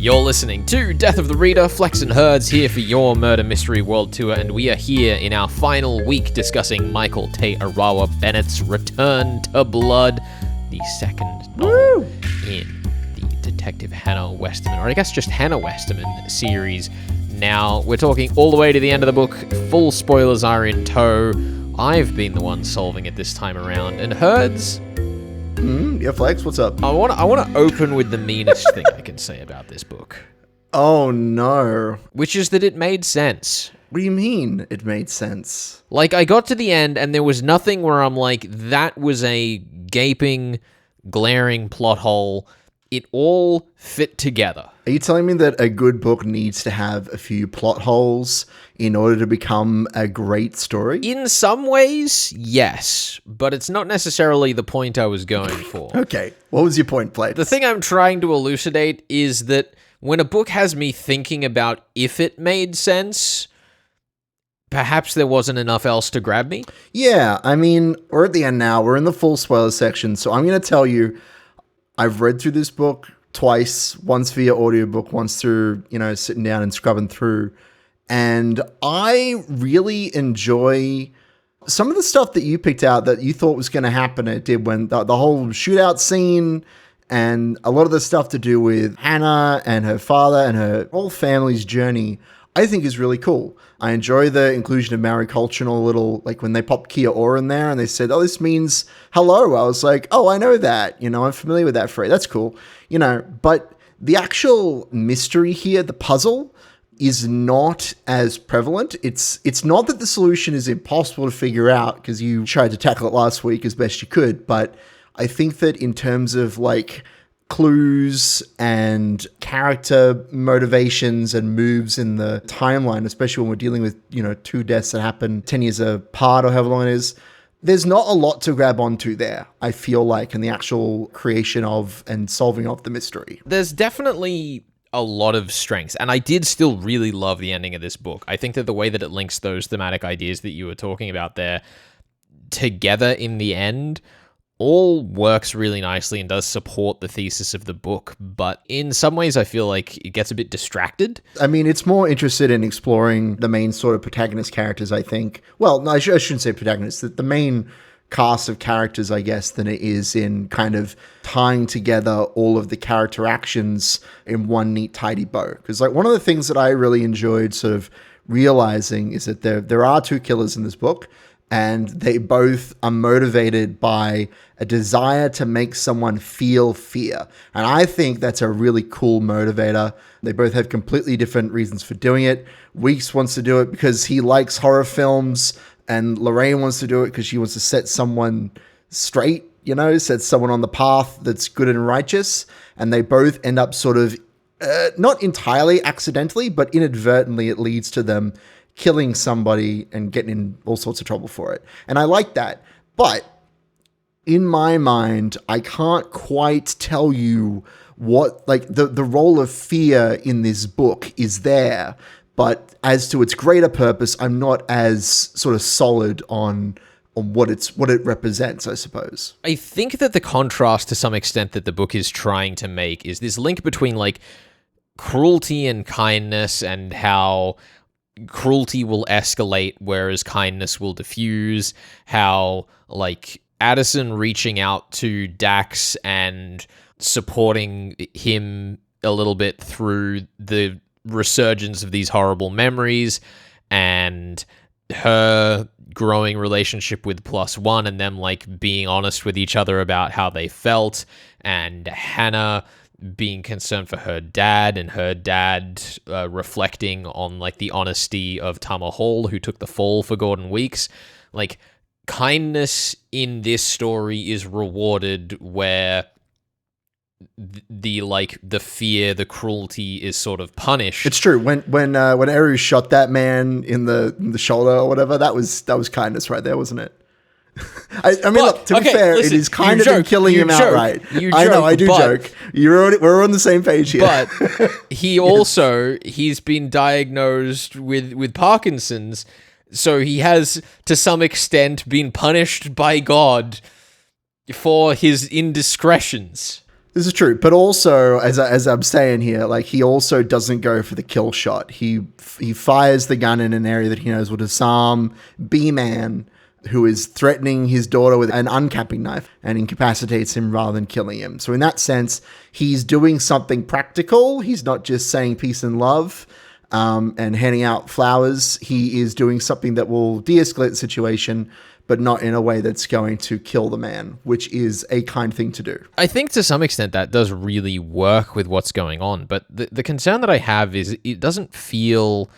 You're listening to Death of the Reader, Flex and Herds here for your Murder Mystery World Tour, and we are here in our final week discussing Michael Tate Arawa Bennett's Return to Blood, the second novel in the Detective Hannah Westerman, or I guess just Hannah Westerman series. Now, we're talking all the way to the end of the book. Full spoilers are in tow. I've been the one solving it this time around, and Herds... Yeah, Flex, what's up? I want to open with the meanest thing I can say about this book. Oh, no. Which is that it made sense. What do you mean it made sense? Like, I got to the end, and there was nothing where I'm like, that was a gaping, glaring plot hole. It all fit together. Are you telling me that a good book needs to have a few plot holes in order to become a great story? In some ways, yes, but it's not necessarily the point I was going for. Okay, what was your point, Blake? The thing I'm trying to elucidate is that when a book has me thinking about if it made sense, perhaps there wasn't enough else to grab me. Yeah, I mean, we're at the end now. We're in the full spoiler section, so I'm going to tell you, I've read through this book twice, once via audiobook, once through, sitting down and scrubbing through. And I really enjoy some of the stuff that you picked out that you thought was going to happen. It did when the whole shootout scene and a lot of the stuff to do with Hannah and her father and her whole family's journey, I think is really cool. I enjoy the inclusion of maricultural little, like when they popped Kia Ora in there and they said, oh, this means hello. I was like, oh, I know that. I'm familiar with that phrase. That's cool. But the actual mystery here, the puzzle, is not as prevalent. It's not that the solution is impossible to figure out because you tried to tackle it last week as best you could. But I think that in terms of like clues and character motivations and moves in the timeline, especially when we're dealing with, two deaths that happen 10 years apart or however long it is, there's not a lot to grab onto there, I feel like, in the actual creation of and solving of the mystery. There's definitely a lot of strengths, and I did still really love the ending of this book. I think that the way that it links those thematic ideas that you were talking about there together in the end all works really nicely and does support the thesis of the book, but in some ways I feel like it gets a bit distracted. I mean, it's more interested in exploring the main sort of protagonist characters, I think. Well, no, I shouldn't say protagonists, the main cast of characters, I guess, than it is in kind of tying together all of the character actions in one neat, tidy bow. Because like one of the things that I really enjoyed sort of realizing is that there are two killers in this book, and they both are motivated by a desire to make someone feel fear. And I think that's a really cool motivator. They both have completely different reasons for doing it. Weeks wants to do it because he likes horror films, and Lorraine wants to do it because she wants to set someone straight, set someone on the path that's good and righteous. And they both end up sort of, not entirely accidentally, but inadvertently it leads to them killing somebody and getting in all sorts of trouble for it. And I like that. But in my mind, I can't quite tell you what, like, the role of fear in this book is there. But as to its greater purpose, I'm not as sort of solid on what it represents, I suppose. I think that the contrast to some extent that the book is trying to make is this link between, like, cruelty and kindness, and how cruelty will escalate whereas kindness will diffuse, how like Addison reaching out to Dax and supporting him a little bit through the resurgence of these horrible memories, and her growing relationship with Plus One and them like being honest with each other about how they felt, and Hannah being concerned for her dad, and her dad reflecting on like the honesty of Tama Hall, who took the fall for Gordon Weeks. Like, kindness in this story is rewarded where the fear, the cruelty is sort of punished. It's true. When Eru shot that man in the shoulder or whatever, that was kindness right there, wasn't it? I mean, look, to be fair, listen, it is kind of killing him outright. I know, I do joke. We're on the same page here. But he's been diagnosed with Parkinson's, so he has, to some extent, been punished by God for his indiscretions. This is true, but also, as I'm saying here, like, he also doesn't go for the kill shot. He fires the gun in an area that he knows will disarm B-Man, who is threatening his daughter with an uncapping knife, and incapacitates him rather than killing him. So in that sense, he's doing something practical. He's not just saying peace and love and handing out flowers. He is doing something that will de-escalate the situation, but not in a way that's going to kill the man, which is a kind thing to do. I think to some extent that does really work with what's going on, but the concern that I have is it doesn't feel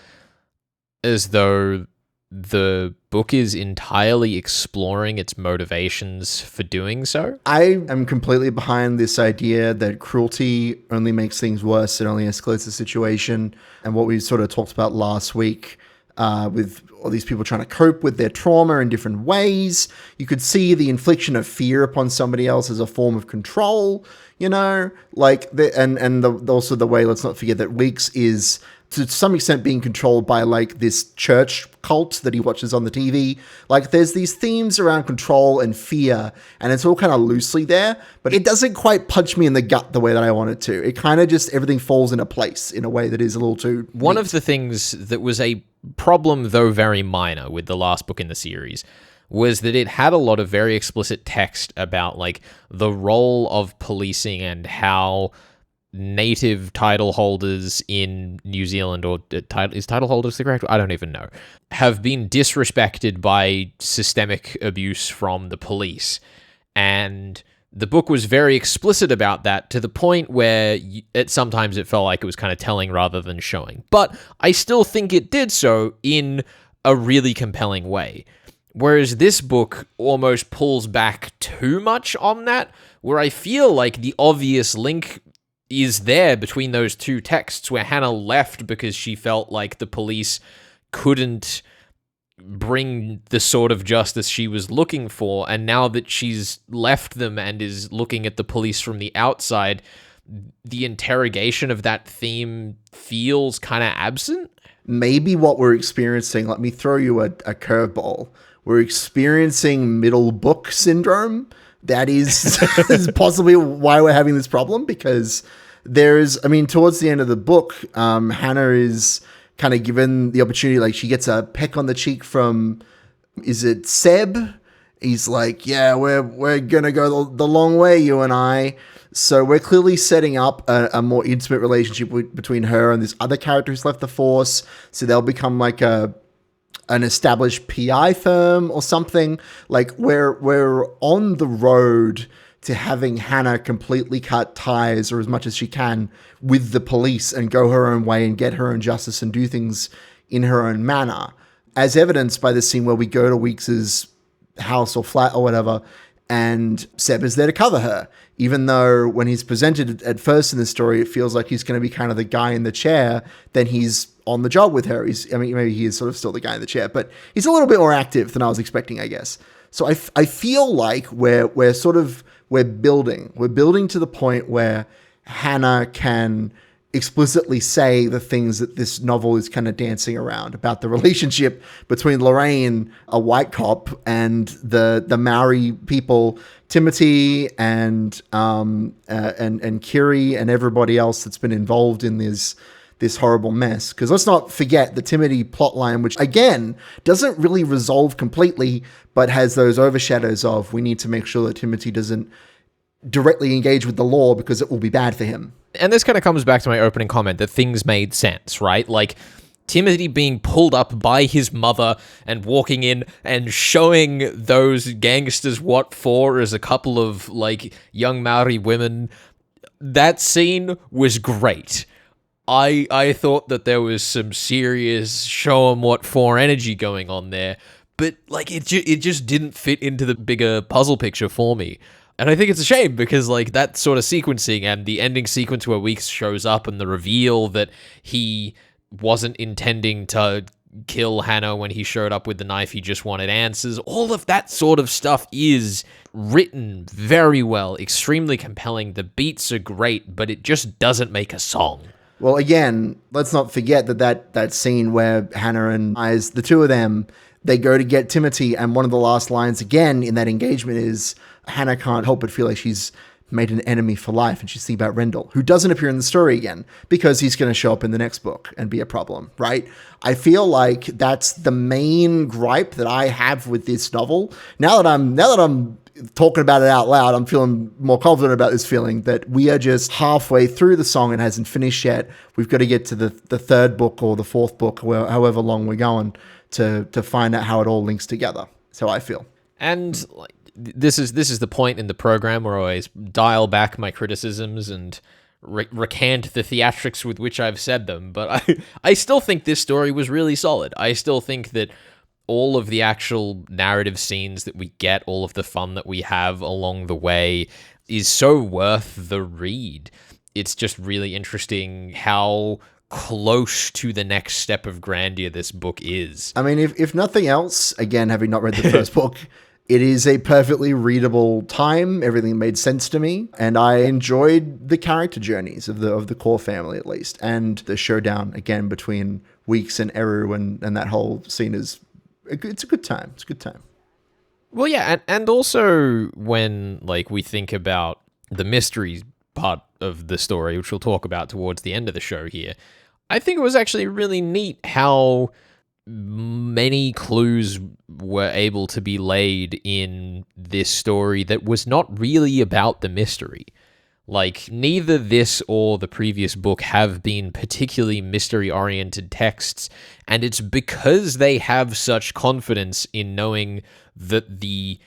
as though the book is entirely exploring its motivations for doing so. I am completely behind this idea that cruelty only makes things worse. It only escalates the situation. And what we sort of talked about last week with all these people trying to cope with their trauma in different ways. You could see the infliction of fear upon somebody else as a form of control, you know, like also the way, let's not forget that Weeks is to some extent being controlled by like this church cult that he watches on the TV. Like there's these themes around control and fear, and it's all kind of loosely there, but it doesn't quite punch me in the gut the way that I want it to. It kind of just, everything falls into place in a way that is a little too One neat. of the things that was a problem, though very minor, with the last book in the series was that it had a lot of very explicit text about like the role of policing and how native title holders in New Zealand, or is title holders the correct? I don't even know, have been disrespected by systemic abuse from the police. And the book was very explicit about that, to the point where sometimes it felt like it was kind of telling rather than showing. But I still think it did so in a really compelling way. Whereas this book almost pulls back too much on that, where I feel like the obvious link is there between those two texts, where Hannah left because she felt like the police couldn't bring the sort of justice she was looking for, and now that she's left them and is looking at the police from the outside, the interrogation of that theme feels kind of absent. Maybe what we're experiencing, let me throw you a curveball. We're experiencing middle book syndrome. That is possibly why we're having this problem, because towards the end of the book, Hannah is kind of given the opportunity, like she gets a peck on the cheek from, is it Seb? He's like, yeah, we're going to go the long way, you and I. So we're clearly setting up a more intimate relationship between her and this other character who's left the force. So they'll become like an established PI firm or something. Like we're on the road to having Hannah completely cut ties, or as much as she can, with the police and go her own way and get her own justice and do things in her own manner. As evidenced by the scene where we go to Weeks's house or flat or whatever, and Seb is there to cover her. Even though when he's presented at first in the story, it feels like he's going to be kind of the guy in the chair, then he's on the job with her. Maybe he is sort of still the guy in the chair, but he's a little bit more active than I was expecting, I guess. So I feel like we're building to the point where Hannah can explicitly say the things that this novel is kind of dancing around about the relationship between Lorraine, a white cop, and the Maori people, Timothy and Kiri and everybody else that's been involved in this horrible mess. Because let's not forget the Timothy plotline, which again doesn't really resolve completely, but has those overshadows of, we need to make sure that Timothy doesn't directly engage with the law because it will be bad for him. And this kind of comes back to my opening comment that things made sense, right? Like Timothy being pulled up by his mother and walking in and showing those gangsters what for as a couple of like young Maori women. That scene was great. I thought that there was some serious show 'em what for energy going on there, but like it just didn't fit into the bigger puzzle picture for me. And I think it's a shame, because like that sort of sequencing and the ending sequence where Weeks shows up and the reveal that he wasn't intending to kill Hannah when he showed up with the knife, he just wanted answers. All of that sort of stuff is written very well, extremely compelling. The beats are great, but it just doesn't make a song. Well, again, let's not forget that scene where Hannah and Eyes, the two of them, they go to get Timothy, and one of the last lines again in that engagement is, Hannah can't help but feel like she's made an enemy for life, and she's thinking about Rendell, who doesn't appear in the story again because he's going to show up in the next book and be a problem, right? I feel like that's the main gripe that I have with this novel. Now that I'm talking about it out loud, I'm feeling more confident about this feeling that we are just halfway through the song and hasn't finished yet. We've got to get to the third book or the fourth book, however long we're going, to find out how it all links together. So I feel. And like, this is the point in the program where I always dial back my criticisms and recant the theatrics with which I've said them. But I still think this story was really solid. I still think that all of the actual narrative scenes that we get, all of the fun that we have along the way is so worth the read. It's just really interesting how close to the next step of grandeur this book is. I mean, if nothing else, again, having not read the first book, it is a perfectly readable time. Everything made sense to me, and I enjoyed the character journeys of the core family, at least, and the showdown again between Weeks and Eru, and that whole scene is it's a good time. It's a good time. Well, yeah, and also when like we think about the mystery part of the story, which we'll talk about towards the end of the show here, I think it was actually really neat how many clues were able to be laid in this story that was not really about the mystery. Like, neither this or the previous book have been particularly mystery-oriented texts, and it's because they have such confidence in knowing that the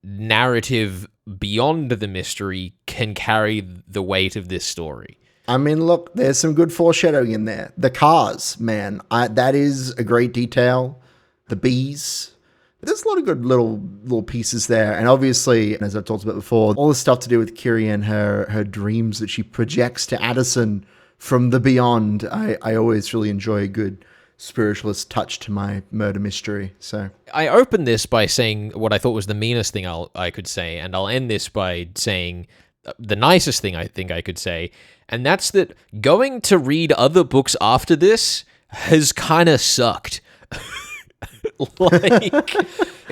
narrative beyond the mystery can carry the weight of this story. I mean, look, there's some good foreshadowing in there. The cars, man, that is a great detail. The bees. There's a lot of good little pieces there. And obviously, as I've talked about before, all the stuff to do with Kiri and her dreams that she projects to Addison from the beyond. I always really enjoy a good spiritualist touch to my murder mystery. So I opened this by saying what I thought was the meanest thing I could say, and I'll end this by saying the nicest thing I think I could say, and that's that going to read other books after this has kind of sucked. Like,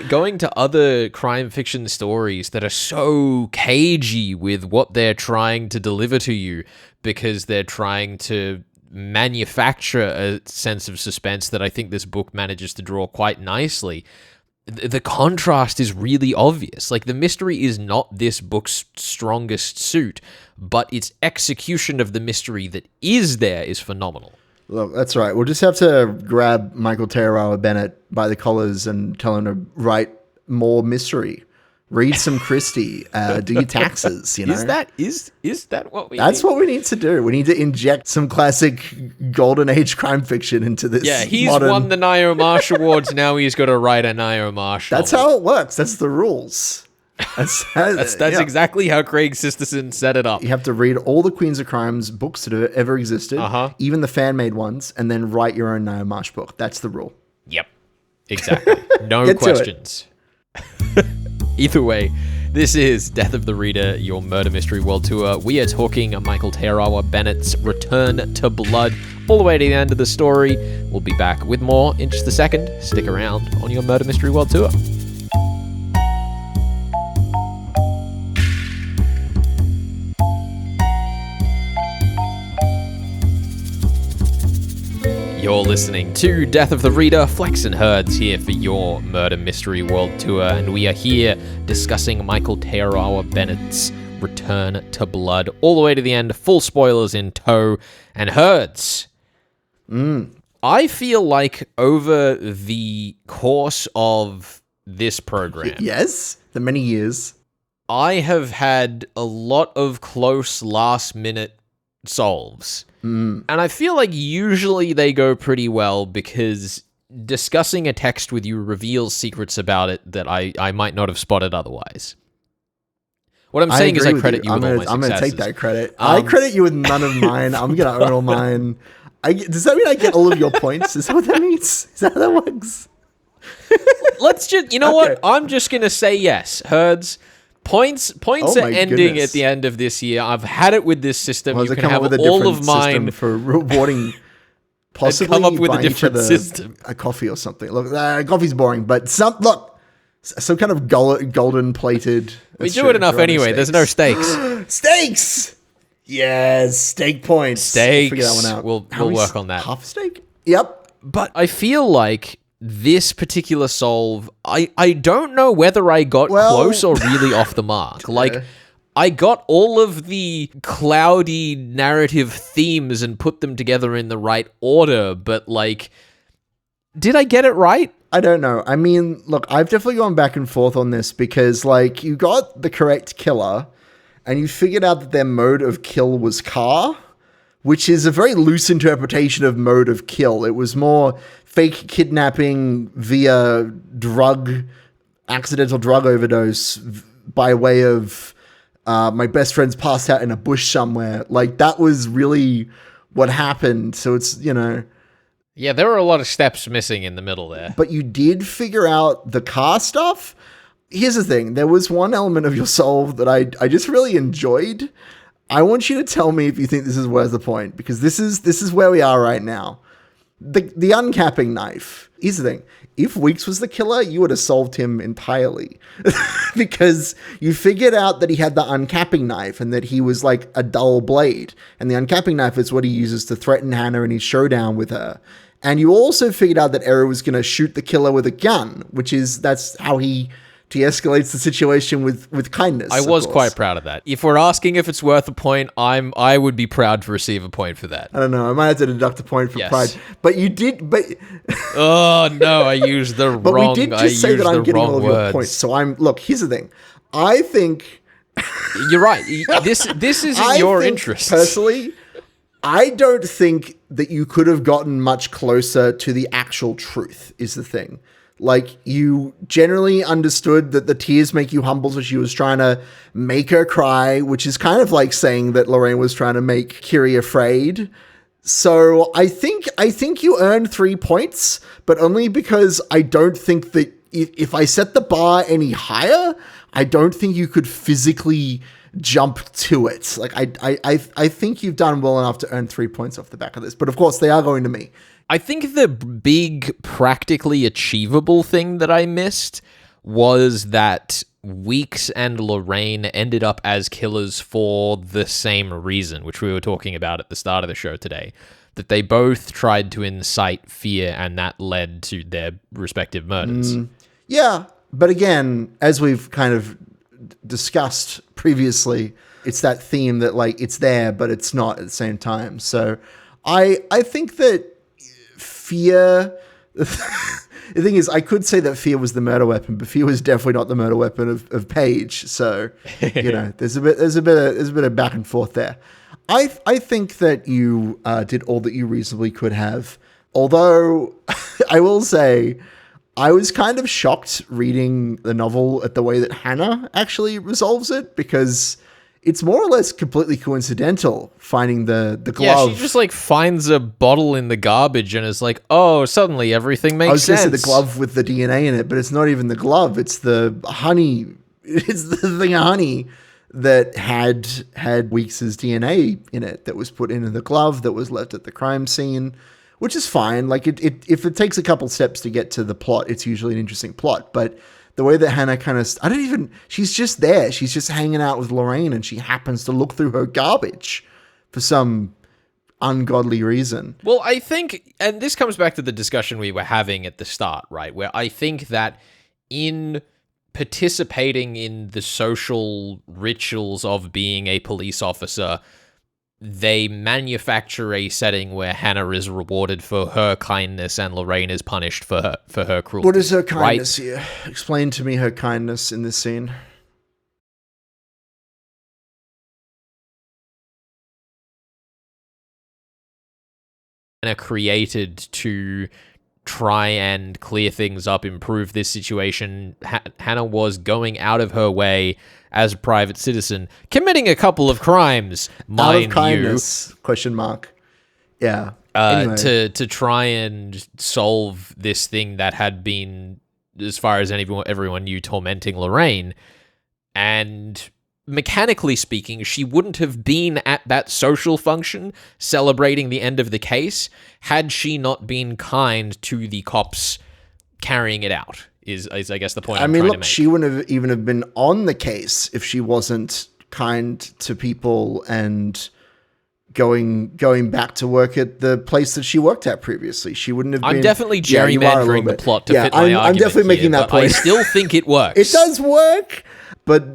going to other crime fiction stories that are so cagey with what they're trying to deliver to you because they're trying to manufacture a sense of suspense that I think this book manages to draw quite nicely. The contrast is really obvious. Like, the mystery is not this book's strongest suit, but its execution of the mystery that is there is phenomenal. Look, that's right. We'll just have to grab Michael Arawa Bennett by the collars and tell him to write more mystery. Read some Christie. Do your taxes, you know? Is that what we That's need? what we need to do. We need to inject some classic golden age crime fiction into this. Yeah, he's won the Nio Marsh Awards. Now he's got to write a Nio Marsh. That's how it works. That's the rules. That's exactly how Craig Sisterson set it up. You have to read all the Queens of Crimes books that have ever existed, even the fan-made ones, and then write your own Nio Marsh book. That's the rule. Yep, exactly. No questions. Either way, this is Death of the Reader, your murder mystery world tour. We are talking Michael Arawa Bennett's Return to Blood all the way to the end of the story. We'll be back with more in just a second. Stick around on your murder mystery world tour. You're listening to Death of the Reader. Flex and Herds here for your Murder Mystery World Tour, and we are here discussing Michael Arawa Bennett's Return to Blood, all the way to the end, full spoilers in tow. And Herds, I feel like over the course of this program, yes, the many years, I have had a lot of close last-minute solves. And I feel like usually they go pretty well because discussing a text with you reveals secrets about it that I might not have spotted otherwise. What I'm saying is I credit you with all my successes. I'm going to take that credit. I credit you with none of mine. I'm going to own all mine. Does that mean I get all of your points? Is that what that means? Is that how that works? Let's just, you know what? I'm just going to say yes. Herds. Points are ending at the end of this year. I've had it with this system. Well, you can have all of mine for rewarding. Possibly come up with a different system. A coffee or something. Look, coffee's boring, but look, some kind of golden plated. We do it enough anyway. There's no stakes. Steaks. Yes, steak points. Steaks. Figure that one out. We'll work on that. Half a steak. Yep. But I feel like this particular solve, I don't know whether I got close or really off the mark. Like, I got all of the cloudy narrative themes and put them together in the right order, but like, did I get it right? I don't know. I mean, look, I've definitely gone back and forth on this because, like, you got the correct killer and you figured out that their mode of kill was car, which is a very loose interpretation of mode of kill. It was more fake kidnapping via accidental drug overdose by way of my best friend's passed out in a bush somewhere. Like, that was really what happened. So it's, Yeah, there were a lot of steps missing in the middle there. But you did figure out the car stuff. Here's the thing. There was one element of your solve that I just really enjoyed. I want you to tell me if you think this is worth the point, because this is where we are right now. The uncapping knife. Here's the thing. If Weeks was the killer, you would have solved him entirely. Because you figured out that he had the uncapping knife and that he was like a dull blade. And the uncapping knife is what he uses to threaten Hannah in his showdown with her. And you also figured out that Era was going to shoot the killer with a gun, that's how he de-escalates the situation with kindness. I was quite proud of that. If we're asking if it's worth a point, I would be proud to receive a point for that. I don't know. I might have to deduct a point for pride. But you did. But oh no, I used the wrong. But we did just say that I'm getting all of your points. So look. Here's the thing. I think you're right. This is in your interest. Personally, I don't think that you could have gotten much closer to the actual truth. Is the thing. Like, you generally understood that the tears make you humble, so she was trying to make her cry, which is kind of like saying that Lorraine was trying to make Kiri afraid. So I think you earned 3 points, but only because I don't think that if I set the bar any higher, I don't think you could physically jump to it. Like, I think you've done well enough to earn 3 points off the back of this, but of course they are going to me. I think the big practically achievable thing that I missed was that Weeks and Lorraine ended up as killers for the same reason, which we were talking about at the start of the show today, that they both tried to incite fear and that led to their respective murders. Yeah, but again, as we've kind of discussed previously, it's that theme that, like, it's there, but it's not at the same time. So I think that fear... The thing is, I could say that fear was the murder weapon, but fear was definitely not the murder weapon of Paige. So, there's a bit of back and forth there. I think that you did all that you reasonably could have. Although, I will say, I was kind of shocked reading the novel at the way that Hannah actually resolves it, because it's more or less completely coincidental finding the glove. Yeah, she just like finds a bottle in the garbage and is like, oh, suddenly everything makes sense. I was going to say the glove with the DNA in it, but it's not even the glove. It's the honey. It's the thing of honey that had Weeks' DNA in it that was put into the glove that was left at the crime scene, which is fine. Like, if it takes a couple steps to get to the plot, it's usually an interesting plot. But the way that Hannah she's just there. She's just hanging out with Lorraine and she happens to look through her garbage for some ungodly reason. Well, I think, and this comes back to the discussion we were having at the start, right? Where I think that in participating in the social rituals of being a police officer, they manufacture a setting where Hannah is rewarded for her kindness and Lorraine is punished for her cruelty. What is her kindness here? Explain to me her kindness in this scene. Hannah created to try and clear things up, improve this situation. Hannah was going out of her way as a private citizen, committing a couple of crimes, mind out of kindness, question mark. Yeah. Anyway. To try and solve this thing that had been, as far as everyone knew, tormenting Lorraine. And mechanically speaking, she wouldn't have been at that social function celebrating the end of the case had she not been kind to the cops carrying it out, is I guess the point I I'm mean, trying to look, make. she wouldn't have even have been on the case if she wasn't kind to people and going back to work at the place that she worked at previously. She wouldn't have been... I'm definitely Yeah, you are a little gerrymandering the bit. plot to Yeah, fit my argument I'm definitely making here, that but I point. still think it works. It does work, but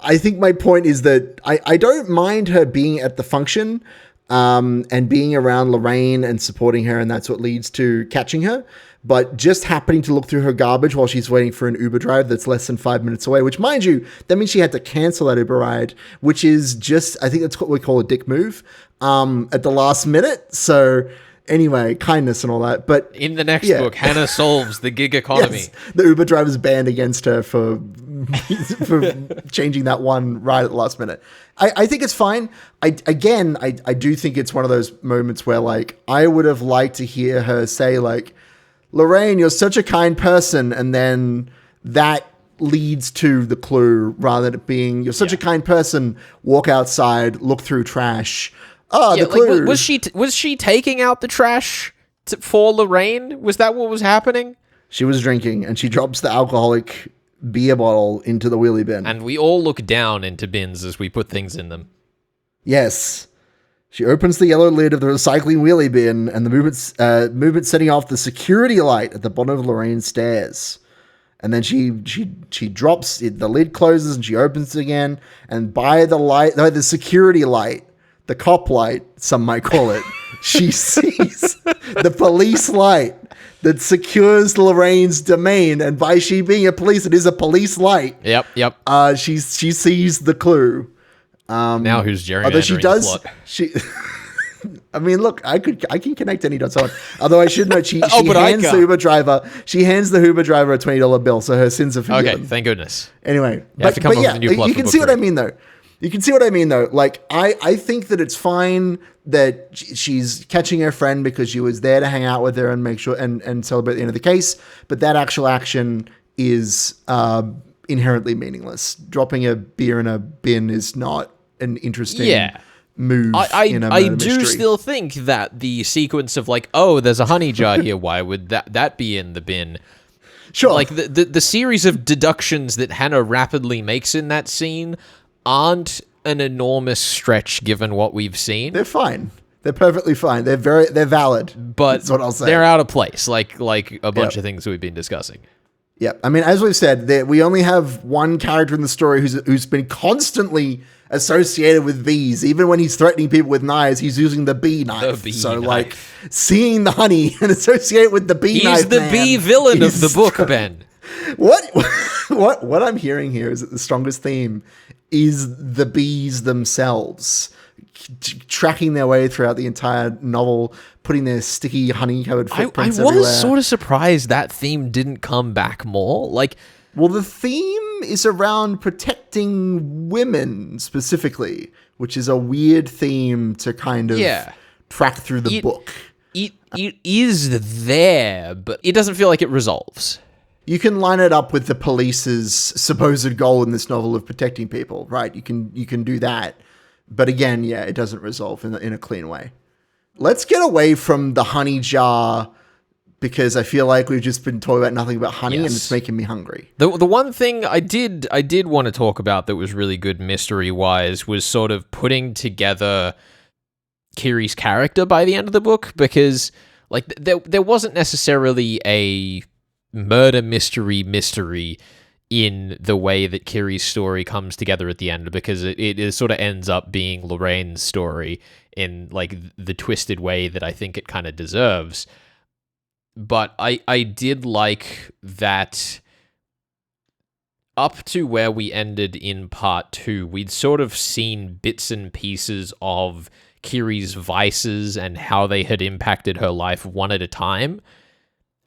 I think my point is that I don't mind her being at the function and being around Lorraine and supporting her, and that's what leads to catching her. But just happening to look through her garbage while she's waiting for an Uber drive that's less than 5 minutes away, which, mind you, that means she had to cancel that Uber ride, which is just, I think that's what we call a dick move at the last minute. So anyway, kindness and all that. But in the next book, Hannah solves the gig economy. Yes, the Uber driver's banned against her for changing that one ride at the last minute. I think it's fine. I do think it's one of those moments where, like, I would have liked to hear her say, like, Lorraine, you're such a kind person, and then that leads to the clue rather than it being, you're such a kind person, walk outside, look through trash. Oh, the clue. Like, was she taking out the trash for Lorraine? Was that what was happening? She was drinking, and she drops the alcoholic beer bottle into the wheelie bin. And we all look down into bins as we put things in them. Yes. She opens the yellow lid of the recycling wheelie bin, and the movement setting off the security light at the bottom of Lorraine's stairs. And then she drops it, the lid closes, and she opens it again. And by the security light, the cop light, some might call it, she sees the police light that secures Lorraine's domain. And by she being a police, it is a police light. Yep. She sees the clue. Now who's gerrymandering although she does, the plot? she. I mean, look, I can connect any dots on. Although I should note, she hands the Uber driver a $20 bill, so her sins are forgiven. Okay, thank goodness. Anyway, you can see what I mean, though. You can see what I mean, though. Like, I think that it's fine that she's catching her friend because she was there to hang out with her and make sure and celebrate the end of the case. But that actual action is inherently meaningless. Dropping a beer in a bin is not an interesting move. I do still think that the sequence of, like, oh, there's a honey jar here. Why would that be in the bin? Sure. Like the series of deductions that Hannah rapidly makes in that scene aren't an enormous stretch given what we've seen. They're fine. They're perfectly fine. They're valid. But that's what I'll say. They're out of place, like a bunch of things we've been discussing. Yeah, I mean, as we've said, we only have one character in the story who's been constantly associated with bees. Even when he's threatening people with knives, he's using the bee knife. Like, seeing the honey and associate with the bee knife. He's the bee villain of the book, Ben. What I'm hearing here is that the strongest theme is the bees themselves, tracking their way throughout the entire novel, putting their sticky honey-covered footprints everywhere. I was sort of surprised that theme didn't come back more. Like, well, the theme is around protecting women specifically, which is a weird theme to kind of track through the book. It is there, but it doesn't feel like it resolves. You can line it up with the police's supposed goal in this novel of protecting people, right? You can do that. But again, it doesn't resolve in a clean way. Let's get away from the honey jar because I feel like we've just been talking about nothing but honey and it's making me hungry. The one thing I did want to talk about that was really good mystery-wise was sort of putting together Kiri's character by the end of the book, because like there wasn't necessarily a murder mystery in the way that Kiri's story comes together at the end, because it sort of ends up being Lorraine's story in like the twisted way that I think it kind of deserves. But I did like that up to where we ended in part 2, we'd sort of seen bits and pieces of Kiri's vices and how they had impacted her life one at a time.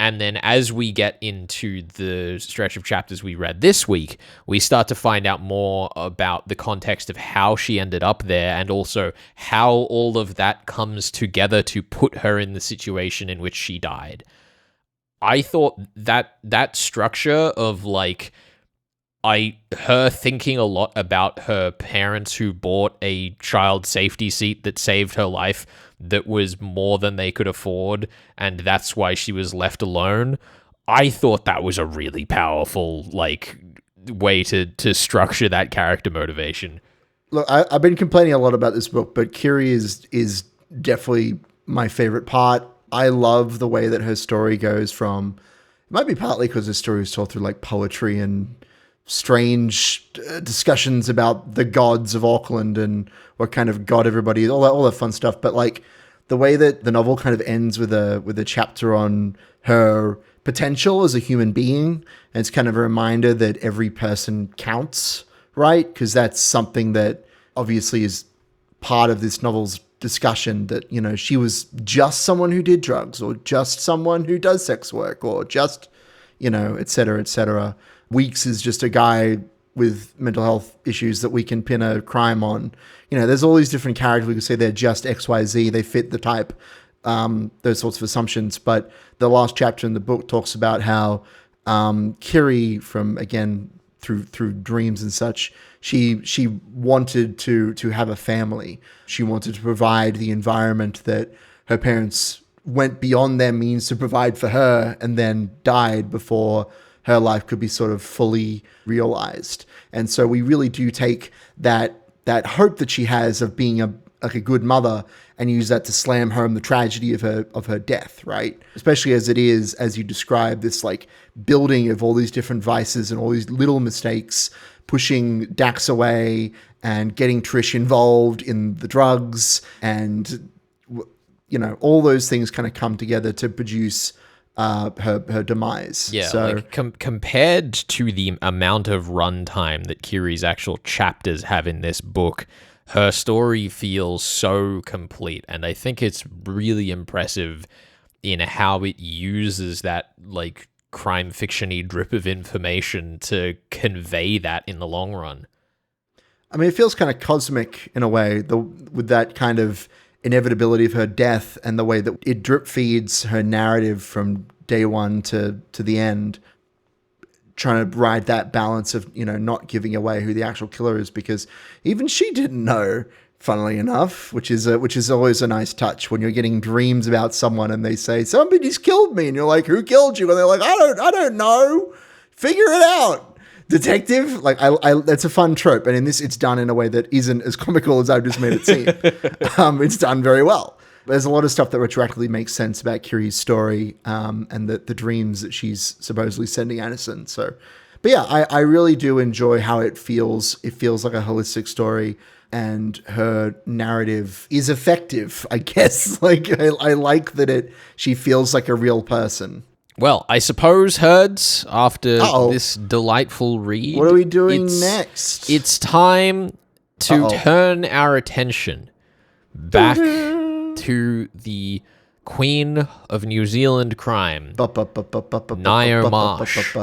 And then as we get into the stretch of chapters we read this week, we start to find out more about the context of how she ended up there and also how all of that comes together to put her in the situation in which she died. I thought that structure of like her thinking a lot about her parents who bought a child safety seat that saved her life that was more than they could afford, and that's why she was left alone. I thought that was a really powerful, like, way to structure that character motivation. Look, I've been complaining a lot about this book, but Kiri is definitely my favorite part. I love the way that her story goes from, it might be partly because the story is told through like poetry and strange discussions about the gods of Auckland and what kind of god everybody is, all that fun stuff. But like the way that the novel kind of ends with a chapter on her potential as a human being, and it's kind of a reminder that every person counts, right? Because that's something that obviously is part of this novel's discussion, that, you know, she was just someone who did drugs, or just someone who does sex work, or just, you know, et cetera, et cetera. Weeks is just a guy with mental health issues that we can pin a crime on. You know, there's all these different characters. We could say they're just XYZ. They fit the type, those sorts of assumptions. But the last chapter in the book talks about how Kiri, from, again, through dreams and such, she wanted to have a family. She wanted to provide the environment that her parents went beyond their means to provide for her, and then died before her life could be sort of fully realized. And so we really do take that hope that she has of being a good mother and use that to slam home the tragedy of her death, right? Especially as it is, as you describe, this like building of all these different vices and all these little mistakes, pushing Dax away and getting Trish involved in the drugs, and, you know, all those things kind of come together to produce her demise. Yeah, so, like compared to the amount of runtime that Kiri's actual chapters have in this book, her story feels so complete, and I think it's really impressive in how it uses that like crime fiction-y drip of information to convey that in the long run. I mean, it feels kind of cosmic in a way, with that kind of inevitability of her death and the way that it drip feeds her narrative from day one to the end, trying to ride that balance of, you know, not giving away who the actual killer is, because even she didn't know, funnily enough, which is always a nice touch when you're getting dreams about someone and they say, somebody's killed me, and you're like, who killed you? And they're like, I don't know. Figure it out, detective. Like, I that's a fun trope. And in this, it's done in a way that isn't as comical as I've just made it seem. It's done very well. There's a lot of stuff that retroactively makes sense about Kiri's story, and the dreams that she's supposedly sending Addison. So, but yeah, I really do enjoy how it feels. It feels like a holistic story, and her narrative is effective, I guess. Like, I like that she feels like a real person. Well, I suppose, Herds, after this delightful read, what are we doing next? It's time to turn our attention back to the Queen of New Zealand crime, Ngaio Marsh.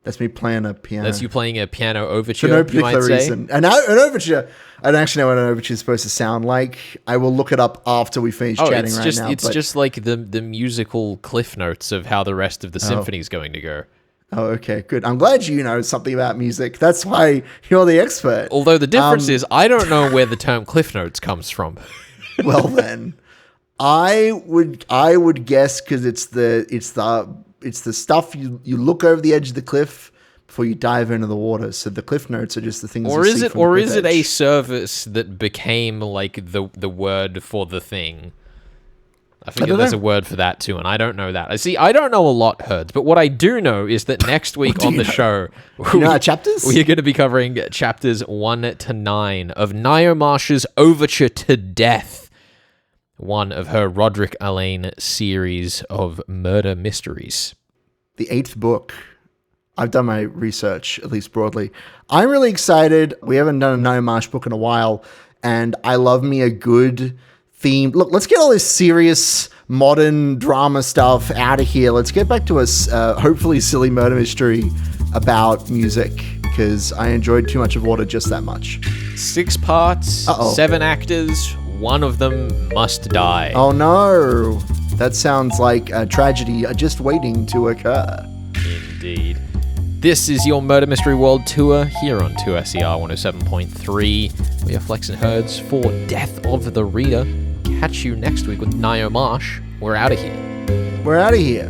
That's me playing a piano. That's you playing a piano overture, for no particular reason. Say? An overture. I don't actually know what an overture is supposed to sound like. I will look it up after we finish chatting now. It's just like the musical cliff notes of how the rest of the symphony is going to go. Oh, okay, good. I'm glad you know something about music. That's why you're the expert. Although the difference is, I don't know where the term cliff notes comes from. Well then, I would guess because it's the stuff you look over the edge of the cliff before you dive into the water. So the cliff notes are just the things. Or is it a service that became like the word for the thing? I forget there's a word for that too, and I don't know that. I don't know a lot, Herds, but what I do know is that next week on the show, chapters? We are going to be covering chapters 1 to 9 of Ngaio Marsh's Overture to Death, one of her Roderick Allain series of murder mysteries. The 8th book. I've done my research, at least broadly. I'm really excited. We haven't done a Ngaio Marsh book in a while, and I love me a good theme. Look, let's get all this serious modern drama stuff out of here. Let's get back to a hopefully silly murder mystery about music, because I enjoyed Too Much of Water just that much. 6 parts, 7 actors, one of them must die. Oh no, that sounds like a tragedy just waiting to occur. Indeed. This is your Murder Mystery World Tour here on 2SER 107.3. We are Flex and Herds for Death of the Reader. Catch you next week with Ngaio Marsh. We're out of here. We're out of here.